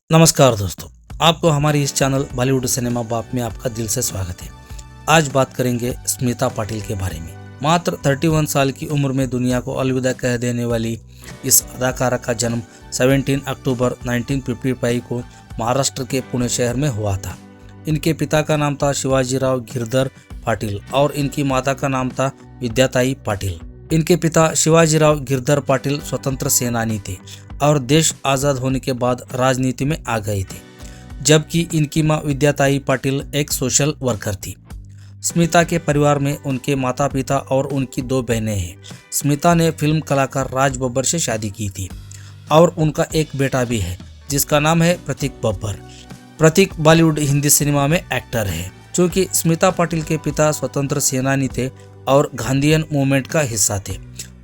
नमस्कार दोस्तों, आपको हमारी इस चैनल बॉलीवुड सिनेमा बाप में आपका दिल से स्वागत है। आज बात करेंगे स्मिता पाटिल के बारे में। मात्र 31 साल की उम्र में दुनिया को अलविदा कह देने वाली इस अदाकारा का जन्म 17 अक्टूबर 1955 को महाराष्ट्र के पुणे शहर में हुआ था। इनके पिता का नाम था शिवाजीराव गिरधर पाटिल और इनकी माता का नाम था विद्याताई पाटिल। इनके पिता शिवाजीराव गिरधर पाटिल स्वतंत्र सेनानी थे और देश आज़ाद होने के बाद राजनीति में आ गए थे, जबकि इनकी मां विद्याताई पाटिल एक सोशल वर्कर थी। स्मिता के परिवार में उनके माता पिता और उनकी 2 बहनें हैं। स्मिता ने फिल्म कलाकार राज बब्बर से शादी की थी और उनका एक बेटा भी है जिसका नाम है प्रतीक बब्बर। प्रतीक बॉलीवुड हिंदी सिनेमा में एक्टर है। चूँकि स्मिता पाटिल के पिता स्वतंत्र सेनानी थे और गांधीयन मूवमेंट का हिस्सा थे,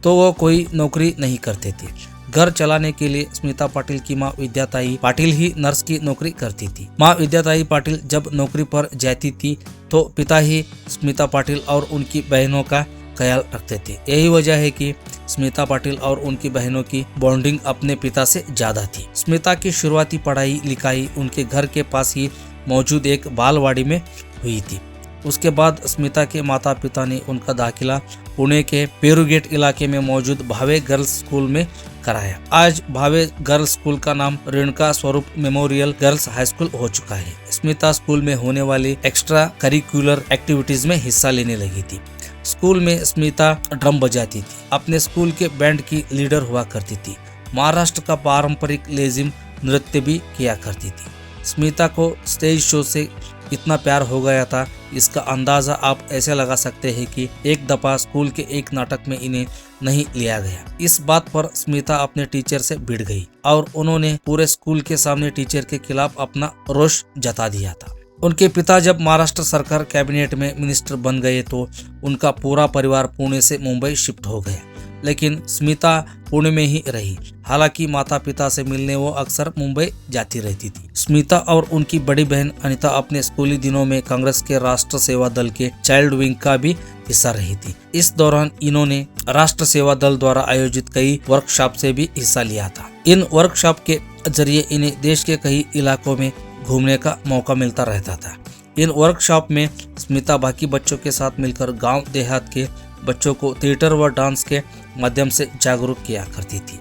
तो वो कोई नौकरी नहीं करते थे। घर चलाने के लिए स्मिता पाटिल की मां विद्याताई पाटिल ही नर्स की नौकरी करती थी। मां विद्याताई पाटिल जब नौकरी पर जाती थी तो पिता ही स्मिता पाटिल और उनकी बहनों का ख्याल रखते थे। यही वजह है कि स्मिता पाटिल और उनकी बहनों की बॉन्डिंग अपने पिता से ज्यादा थी। स्मिता की शुरुआती पढ़ाई लिखाई उनके घर के पास ही मौजूद एक बालवाड़ी में हुई थी। उसके बाद स्मिता के माता पिता ने उनका दाखिला पुणे के पेरुगेट इलाके में मौजूद भावे गर्ल्स स्कूल में कराया। आज भावे गर्ल्स स्कूल का नाम रेणुका स्वरूप मेमोरियल गर्ल्स हाई स्कूल हो चुका है। स्मिता स्कूल में होने वाली एक्स्ट्रा करिकुलर एक्टिविटीज में हिस्सा लेने लगी थी। स्कूल में स्मिता ड्रम बजाती थी। अपने स्कूल के बैंड की लीडर हुआ करती थी। महाराष्ट्र का पारंपरिक लेजिम नृत्य भी किया करती थी। स्मिता को स्टेज शो से इतना प्यार हो गया था, इसका अंदाजा आप ऐसे लगा सकते हैं कि एक दफा स्कूल के एक नाटक में इन्हें नहीं लिया गया। इस बात पर स्मिता अपने टीचर से भिड़ गई और उन्होंने पूरे स्कूल के सामने टीचर के खिलाफ अपना रोष जता दिया था। उनके पिता जब महाराष्ट्र सरकार कैबिनेट में मिनिस्टर बन गए तो उनका पूरा परिवार पुणे से मुंबई शिफ्ट हो गया, लेकिन स्मिता पुणे में ही रही। हालांकि माता पिता से मिलने वो अक्सर मुंबई जाती रहती थी। स्मिता और उनकी बड़ी बहन अनीता अपने स्कूली दिनों में कांग्रेस के राष्ट्र सेवा दल के चाइल्ड विंग का भी हिस्सा रही थी। इस दौरान इन्होंने राष्ट्र सेवा दल द्वारा आयोजित कई वर्कशॉप से भी हिस्सा लिया था। इन वर्कशॉप के जरिए इन्हें देश के कई इलाकों में घूमने का मौका मिलता रहता था। इन वर्कशॉप में स्मिता बाकी बच्चों के साथ मिलकर गांव देहात के बच्चों को थिएटर व डांस के माध्यम से जागरूक किया करती थी।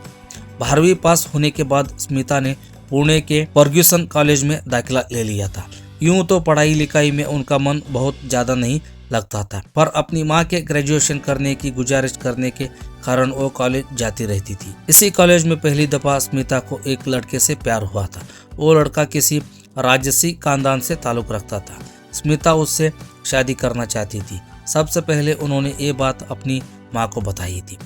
12वीं पास होने के बाद स्मिता ने पुणे के फर्ग्यूसन कॉलेज में दाखिला ले लिया था। यूं तो पढ़ाई लिखाई में उनका मन बहुत ज्यादा नहीं लगता था, पर अपनी मां के ग्रेजुएशन करने की गुजारिश करने के कारण वो कॉलेज जाती रहती थी। इसी कॉलेज में पहली दफा स्मिता को एक लड़के से प्यार हुआ था। वो लड़का किसी राजसी खानदान से ताल्लुक रखता था। स्मिता उससे शादी करना चाहती थी। सबसे पहले उन्होंने ये बात अपनी मां को बताई थी।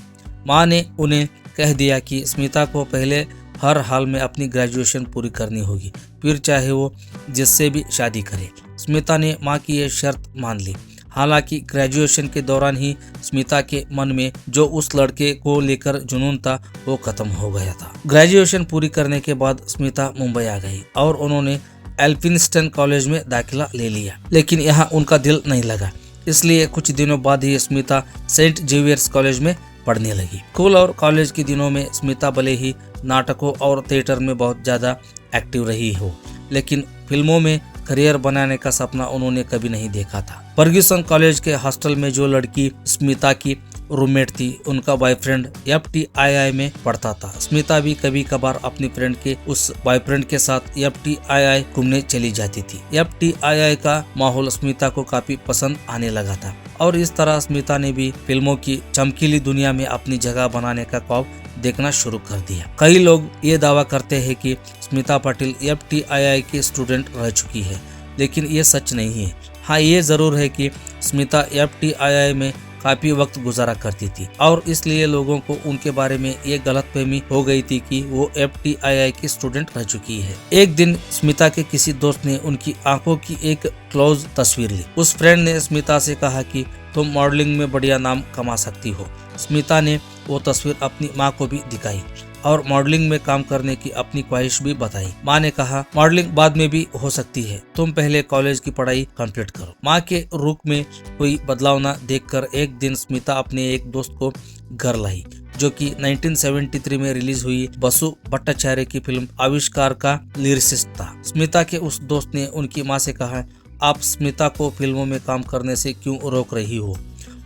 मां ने उन्हें कह दिया कि स्मिता को पहले हर हाल में अपनी ग्रेजुएशन पूरी करनी होगी, फिर चाहे वो जिससे भी शादी करे। स्मिता ने मां की ये शर्त मान ली। हालांकि ग्रेजुएशन के दौरान ही स्मिता के मन में जो उस लड़के को लेकर जुनून था वो खत्म हो गया था। ग्रेजुएशन पूरी करने के बाद स्मिता मुंबई आ गई और उन्होंने एल्फिंस्टन कॉलेज में दाखिला ले लिया, लेकिन यहाँ उनका दिल नहीं लगा। इसलिए कुछ दिनों बाद ही स्मिता सेंट जेवियर्स कॉलेज में पढ़ने लगी। स्कूल और कॉलेज के दिनों में स्मिता भले ही नाटकों और थिएटर में बहुत ज्यादा एक्टिव रही हो, लेकिन फिल्मों में करियर बनाने का सपना उन्होंने कभी नहीं देखा था। फर्ग्यूसन कॉलेज के हॉस्टल में जो लड़की स्मिता की रूममेट थी, उनका बॉयफ्रेंड FTII में पढ़ता था। स्मिता भी कभी कभार अपनी फ्रेंड के उस बॉयफ्रेंड के साथ FTII घूमने चली जाती थी। FTII का माहौल स्मिता को काफी पसंद आने लगा था और इस तरह स्मिता ने भी फिल्मों की चमकीली दुनिया में अपनी जगह बनाने का ख्वाब देखना शुरू कर दिया। कई लोग ये दावा करते हैं कि स्मिता पाटिल FTII की स्टूडेंट रह चुकी है, लेकिन ये सच नहीं है। हाँ, ये जरूर है कि स्मिता FTII में काफी वक्त गुजारा करती थी और इसलिए लोगों को उनके बारे में ये गलतफहमी हो गई थी कि वो FTII की स्टूडेंट रह चुकी है। एक दिन स्मिता के किसी दोस्त ने उनकी आंखों की एक क्लोज तस्वीर ली। उस फ्रेंड ने स्मिता से कहा कि तुम मॉडलिंग में बढ़िया नाम कमा सकती हो। स्मिता ने वो तस्वीर अपनी माँ को भी दिखाई और मॉडलिंग में काम करने की अपनी ख्वाहिश भी बताई। माँ ने कहा, मॉडलिंग बाद में भी हो सकती है, तुम पहले कॉलेज की पढ़ाई कंप्लीट करो। माँ के रुख में कोई बदलाव न देखकर एक दिन स्मिता अपने एक दोस्त को घर लाई। जो कि 1973 में रिलीज हुई बसु भट्टाचार्य की फिल्म आविष्कार का लिरिसिस्ट था। स्मिता के उस दोस्त ने उनकी मां से कहा, आप स्मिता को फिल्मों में काम करने से क्यों रोक रही हो?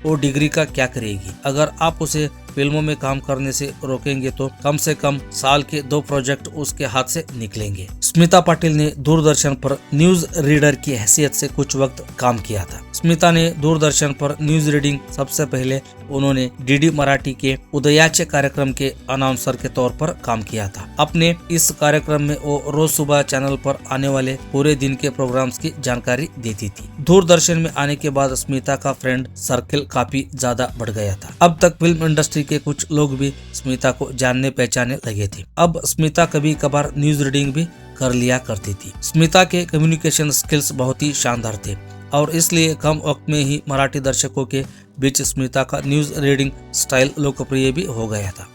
वो डिग्री का क्या करेगी? अगर आप उसे फिल्मों में काम करने से रोकेंगे तो कम से कम साल के 2 प्रोजेक्ट उसके हाथ से निकलेंगे। स्मिता पाटिल ने दूरदर्शन पर न्यूज रीडर की हैसियत से कुछ वक्त काम किया था। स्मिता ने दूरदर्शन पर न्यूज रीडिंग सबसे पहले उन्होंने डीडी मराठी के उदयाचे कार्यक्रम के अनाउंसर के तौर पर काम किया था। अपने इस कार्यक्रम में वो रोज सुबह चैनल पर आने वाले पूरे दिन के प्रोग्राम्स की जानकारी देती थी। दूरदर्शन में आने के बाद स्मिता का फ्रेंड सर्किल काफी ज्यादा बढ़ गया था। अब तक फिल्म इंडस्ट्री के कुछ लोग भी स्मिता को जानने पहचानने लगे थे। अब स्मिता कभी कभार न्यूज रीडिंग भी कर लिया करती थी। स्मिता के कम्युनिकेशन स्किल्स बहुत ही शानदार थे और इसलिए कम वक्त में ही मराठी दर्शकों के बीच स्मिता का न्यूज रीडिंग स्टाइल लोकप्रिय भी हो गया था।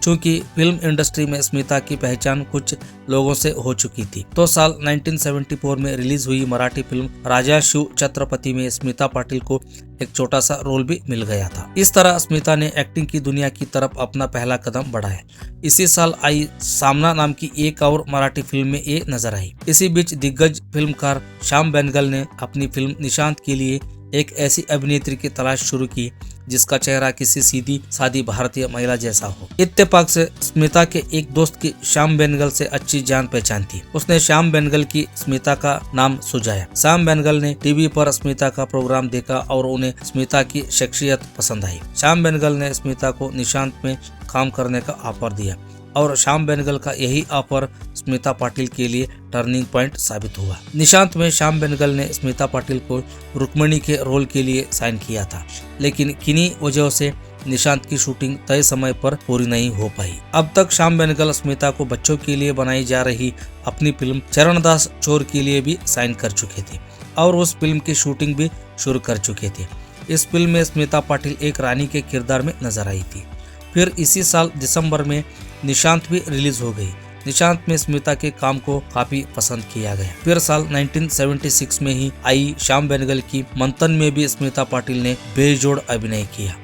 चूंकि फिल्म इंडस्ट्री में स्मिता की पहचान कुछ लोगों से हो चुकी थी, तो साल 1974 में रिलीज हुई मराठी फिल्म राजा शिव छत्रपति में स्मिता पाटिल को एक छोटा सा रोल भी मिल गया था। इस तरह स्मिता ने एक्टिंग की दुनिया की तरफ अपना पहला कदम बढ़ाया। इसी साल आई सामना नाम की एक और मराठी फिल्म में ये नजर आई। इसी बीच दिग्गज फिल्मकार श्याम बेनेगल ने अपनी फिल्म निशांत के लिए एक ऐसी अभिनेत्री की तलाश शुरू की जिसका चेहरा किसी सीधी सादी भारतीय महिला जैसा हो। इत्तेफाक से स्मिता के एक दोस्त की श्याम बेनेगल से अच्छी जान पहचान थी। उसने श्याम बेनेगल की स्मिता का नाम सुझाया। श्याम बेनेगल ने टीवी पर स्मिता का प्रोग्राम देखा और उन्हें स्मिता की शख्सियत पसंद आई। श्याम बेनेगल ने स्मिता को निशांत में काम करने का ऑफर दिया और श्याम बेनेगल का यही ऑफर स्मिता पाटिल के लिए टर्निंग पॉइंट साबित हुआ। निशांत में श्याम बेनेगल ने स्मिता पाटिल को रुक्मिणी के रोल के लिए साइन किया था, लेकिन किन्हीं वजहों से निशांत की शूटिंग तय समय पर पूरी नहीं हो पाई। अब तक श्याम बेनेगल स्मिता को बच्चों के लिए बनाई जा रही अपनी फिल्म चरणदास चोर के लिए भी साइन कर चुके थे और उस फिल्म की शूटिंग भी शुरू कर चुके थे। इस फिल्म में स्मिता पाटिल एक रानी के किरदार में नजर आई थी। फिर इसी साल दिसंबर में निशांत भी रिलीज हो गई। निशांत में स्मिता के काम को काफी पसंद किया गया। फिर साल 1976 में ही आई श्याम बेनेगल की मंथन में भी स्मिता पाटिल ने बेजोड़ अभिनय किया,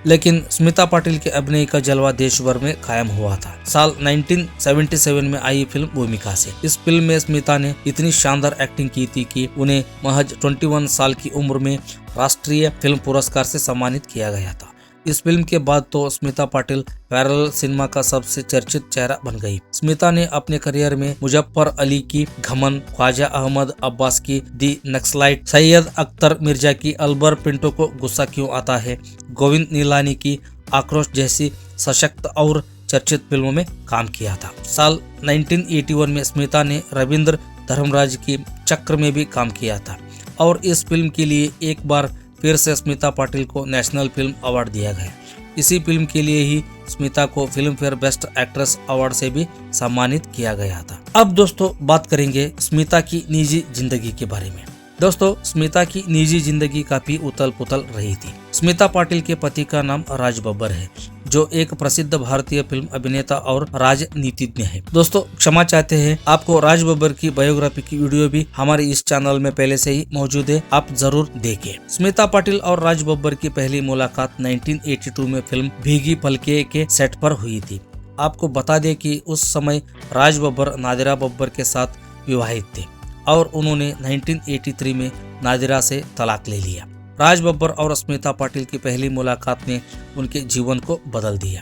लेकिन स्मिता पाटिल के अभिनय का जलवा देश भर में कायम हुआ था। साल 1977 में आई फिल्म भूमिका से इस फिल्म में स्मिता ने इतनी शानदार एक्टिंग की थी कि उन्हें महज 21 साल की उम्र में राष्ट्रीय फिल्म पुरस्कार से सम्मानित किया गया था। इस फिल्म के बाद तो स्मिता पाटिल पैरेलल सिनेमा का सबसे चर्चित चेहरा बन गई। स्मिता ने अपने करियर में मुजफ्फर अली की घमन, ख्वाजा अहमद अब्बास की दी नक्सलाइट, सैयद अख्तर मिर्जा की अलबर पिंटो को गुस्सा क्यों आता है, गोविंद नीलानी की आक्रोश जैसी सशक्त और चर्चित फिल्मों में काम किया था। साल 1981 में स्मिता ने रविंद्र धर्मराज की चक्र में भी काम किया था और इस फिल्म के लिए एक बार फिर से स्मिता पाटिल को नेशनल फिल्म अवार्ड दिया गया। इसी फिल्म के लिए ही स्मिता को film fair best actress award से भी सम्मानित किया गया था। अब दोस्तों बात करेंगे स्मिता की निजी जिंदगी के बारे में। दोस्तों स्मिता की निजी जिंदगी काफी उथल पुथल रही थी। स्मिता पाटिल के पति का नाम राज बब्बर है, जो एक प्रसिद्ध भारतीय फिल्म अभिनेता और राजनीतिज्ञ है। दोस्तों क्षमा चाहते हैं, आपको राज बब्बर की बायोग्राफी की वीडियो भी हमारे इस चैनल में पहले से ही मौजूद है, आप जरूर देखें। स्मिता पाटिल और राज बब्बर की पहली मुलाकात 1982 में फिल्म भीगी पलके के सेट पर हुई थी। आपको बता दें कि उस समय राज बब्बर नादिरा बब्बर के साथ विवाहित थे और उन्होंने 1983 में नादिरा से तलाक ले लिया। राज बब्बर और स्मिता पाटिल की पहली मुलाकात ने उनके जीवन को बदल दिया।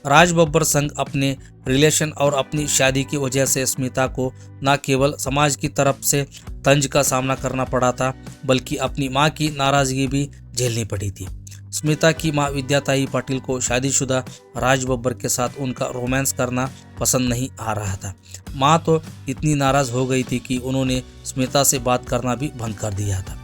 राज बब्बर संग अपने रिलेशन और अपनी शादी की वजह से स्मिता को न केवल समाज की तरफ से तंज का सामना करना पड़ा था, बल्कि अपनी मां की नाराजगी भी झेलनी पड़ी थी। स्मिता की मां विद्याताई पाटिल को शादीशुदा राज बब्बर के साथ उनका रोमांस करना पसंद नहीं आ रहा था। मां तो इतनी नाराज हो गई थी कि उन्होंने स्मिता से बात करना भी बंद कर दिया था।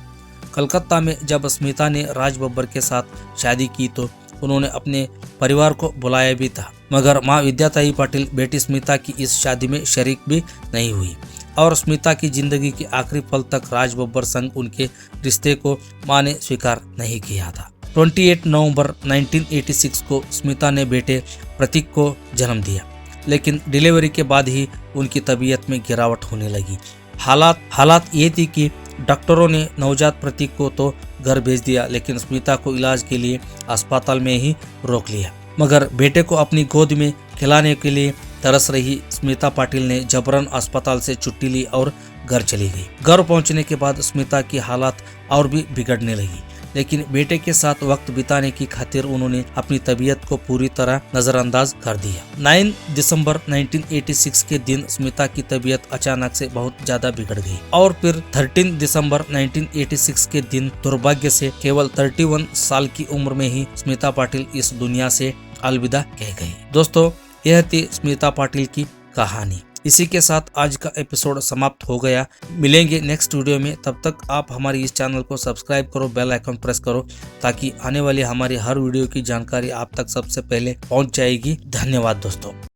कलकत्ता में जब स्मिता ने राज बब्बर के साथ शादी की तो उन्होंने अपने परिवार को बुलाया भी था, मगर मां विद्याताई पाटिल बेटी स्मिता की इस शादी में शरीक भी नहीं हुई और स्मिता की जिंदगी के आखिरी पल तक राज बब्बर संग उनके रिश्ते को मां ने स्वीकार नहीं किया था। 28 नवंबर 1986 को स्मिता ने बेटे प्रतीक को जन्म दिया, लेकिन डिलीवरी के बाद ही उनकी तबीयत में गिरावट होने लगी। हालात ये थी कि डॉक्टरों ने नवजात प्रतीक को तो घर भेज दिया, लेकिन स्मिता को इलाज के लिए अस्पताल में ही रोक लिया। मगर बेटे को अपनी गोद में खिलाने के लिए तरस रही स्मिता पाटिल ने जबरन अस्पताल से छुट्टी ली और घर चली गई। घर पहुंचने के बाद स्मिता की हालत और भी बिगड़ने लगी, लेकिन बेटे के साथ वक्त बिताने की खातिर उन्होंने अपनी तबीयत को पूरी तरह नजरअंदाज कर दिया। 9 दिसंबर 1986 के दिन स्मिता की तबीयत अचानक से बहुत ज्यादा बिगड़ गई और फिर 13 दिसंबर 1986 के दिन दुर्भाग्य से केवल 31 साल की उम्र में ही स्मिता पाटिल इस दुनिया से अलविदा कह गई। दोस्तों, यह थी स्मिता पाटिल की कहानी। इसी के साथ आज का एपिसोड समाप्त हो गया। मिलेंगे नेक्स्ट वीडियो में, तब तक आप हमारी इस चैनल को सब्सक्राइब करो, बेल आइकन प्रेस करो ताकि आने वाली हमारी हर वीडियो की जानकारी आप तक सबसे पहले पहुंच जाएगी। धन्यवाद दोस्तों।